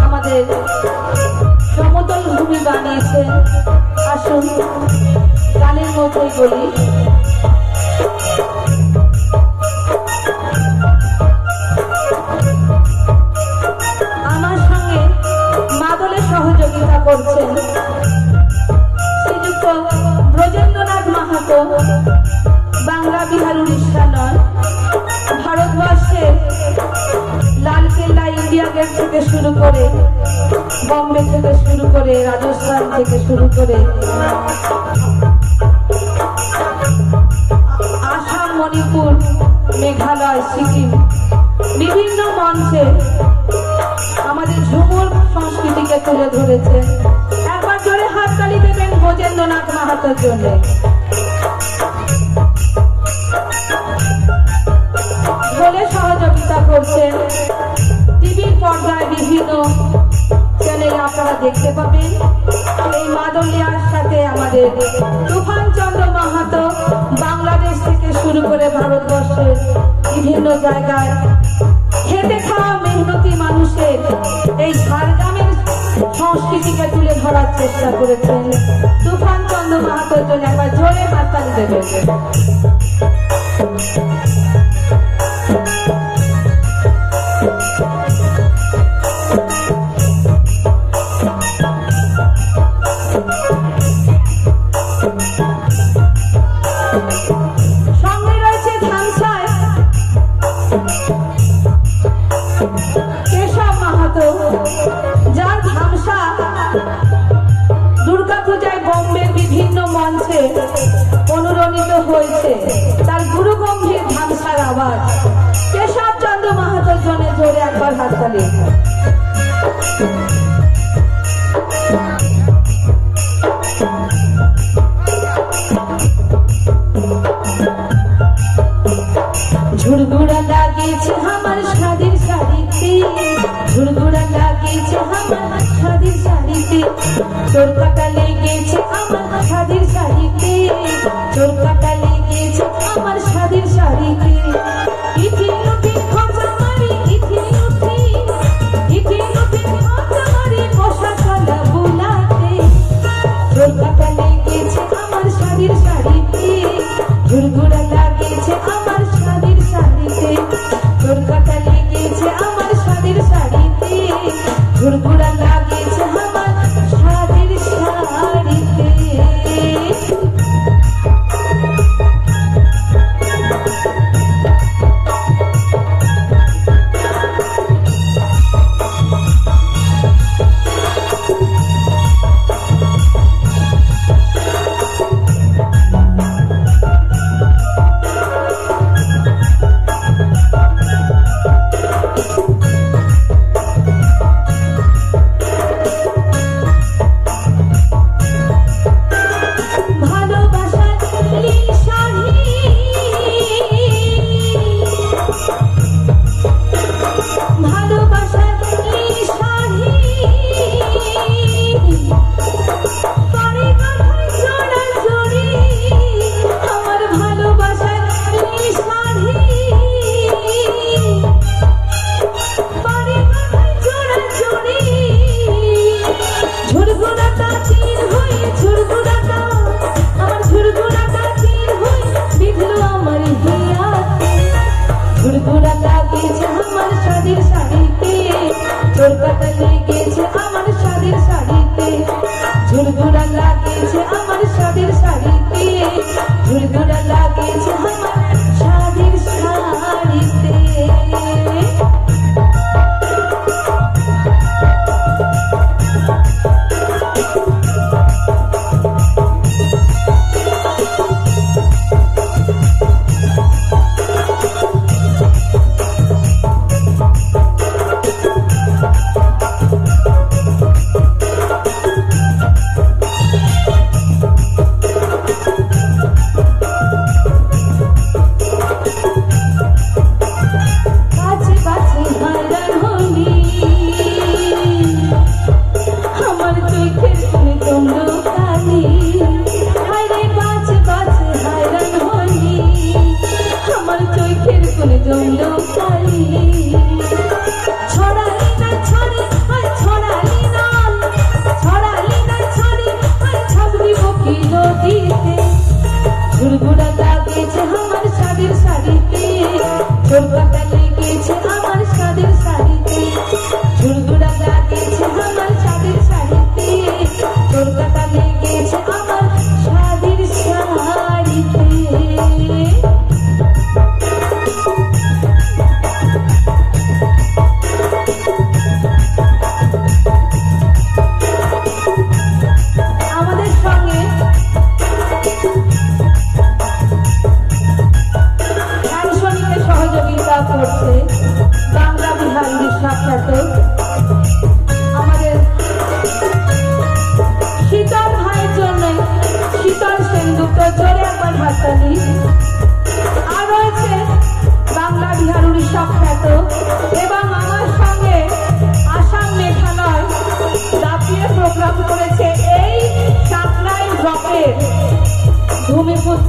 আমাদের সমতল ভূমি বানিয়েছেন। আসুন গানের মধ্যেই বলি, আমার সঙ্গে মাদলে সহযোগিতা করছেন শ্রীযুক্ত ব্রজেন্দ্রনাথ মাহাতো। বাংলা বিহার উড়িষ্যা নয়, ভারতবর্ষের লালকেল্লা, ইন্ডিয়া গেট থেকে শুরু করে, বম্বে থেকে শুরু করে, রাজস্থান থেকে শুরু করে আসাম, মণিপুর, মেঘালয়, সিকিম, বিভিন্ন মঞ্চে আমাদের ঝুমুর সংস্কৃতিকে তুলে ধরেছে। একবার জোরে হাততালি দেবেন ব্রজেন্দ্রনাথ মাহাতোর জন্য। ঢোলে সহযোগিতা করছেন টিভির পর্দায় বিভিন্ন চ্যানেলে আপনারা দেখতে পাবেন। এই মাদলিয়ার সাথে আমাদের তুফান চন্দ্র মাহাতো বাংলাদেশ থেকে শুরু করে ভারতবর্ষের বিভিন্ন জায়গায় খেতে খাওয়া মেহনতি মানুষের এই ঝাড়গ্রামের সংস্কৃতিকে তুলে ধরার চেষ্টা করেছেন। তুফান চন্দ্র মাহাতোর জন্য একবার জোরে হাততালি দেবেন। সঙ্গে রয়েছে ধামসায় কেশব মাহাতো, যার ধামসা দুর্গাপূজায় বোম্বের বিভিন্ন মঞ্চে অনুরণিত হয়েছে। তার গুরু গম্ভীর ধামসার আওয়াজ। কেশব চন্দ্র মাহাতোর জন্য জোরে একবার হাততালি। ঝুড়গুড়া লাগিয়েছে আমার শাদির শাড়িতে, ঝুড়গুড়া লাগিয়েছে আমার শাদির শাড়িতে, চোর কাটা লেগেছে আমার শাদির শাড়িতে, চোর কাটা লেগেছে আমার শাদির শাড়িতে। ইথি নুথি খোঁজা মারি, ইথি নুথি, ইথি নুথি খোঁজা মারি কষা কালা বুলাতে, চোর কাটা লেগেছে আমার শাদির শাড়িতে, ঝুড়গুড়া লাগিয়েছে আমার শাদির শাড়িতে, চোর কাটা লেগেছে আমার শাদির শাড়িতে, ঝুড়গুড়া লাগিয়েছে আমার শাদির শাড়িতে। ঝুড়গুড়া লাগিয়েছে আমার শাদির শাড়িতে, চোর কাটা লেগেছে আমার শাদির শাড়িতে, ঝুড়গুড়া লাগিয়েছে আমার শাদির শাড়িতে, ঝুড়গুড়া লাগিয়েছে আমার শাদির শাড়িতে।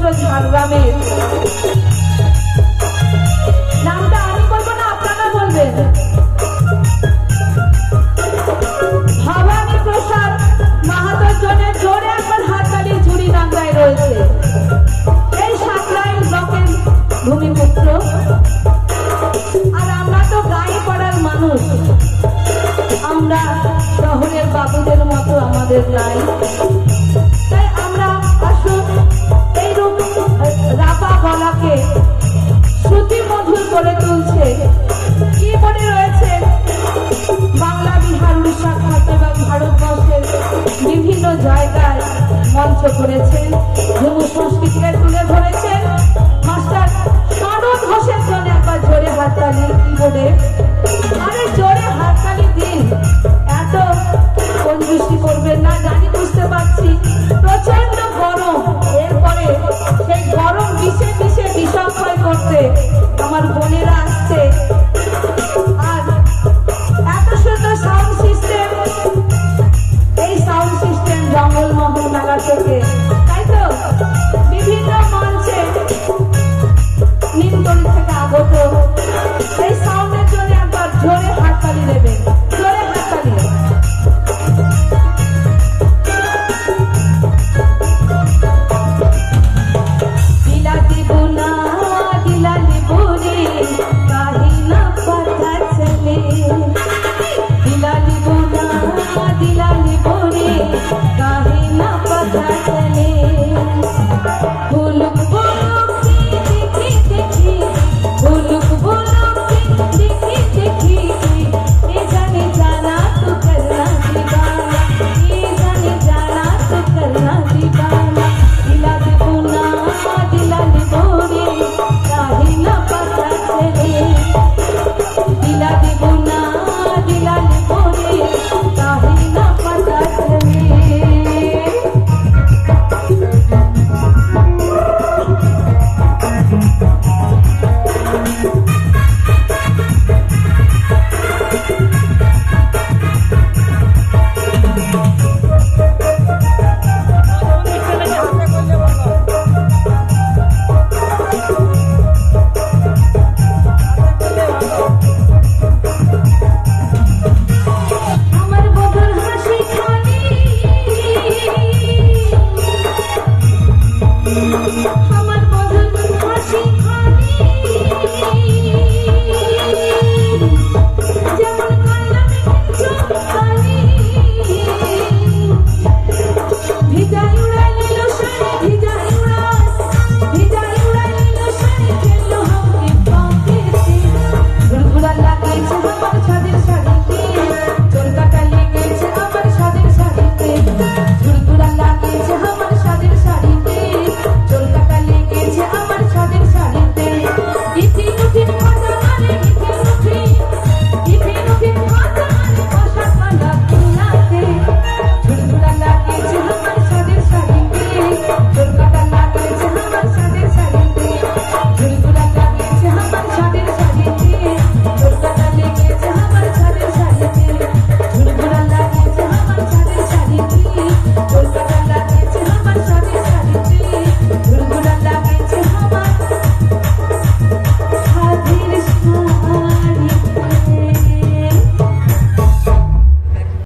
ভূমিপুত্র ঝাড়গ্রামের, নামটা আমি বলবো না, আপনারা বলবেন, ভবানী প্রসাদ মাহাতোর জন্য জোরে একবার হাততালি ঝুড়ি নাঙ্গায় রয়েছে। এই সাকরাইল ব্লকের ভূমিপুত্র, আর আমরা তো গায়ে পড়ার মানুষ, আমরা শহরের বাবুদের মতো আমাদের নাই। তাই আমরা আসুন এইরূপ রাপা গলাকে শ্রুতি মধুর করে তুলছে। কি বলে রয়েছে, বাংলা, বিহার, উড়িষ্যা, খাত এবং ভারতবর্ষের বিভিন্ন জায়গায় মঞ্চ করেছেন, ঝুমুর সংস্কৃতিকে তুলে ধরে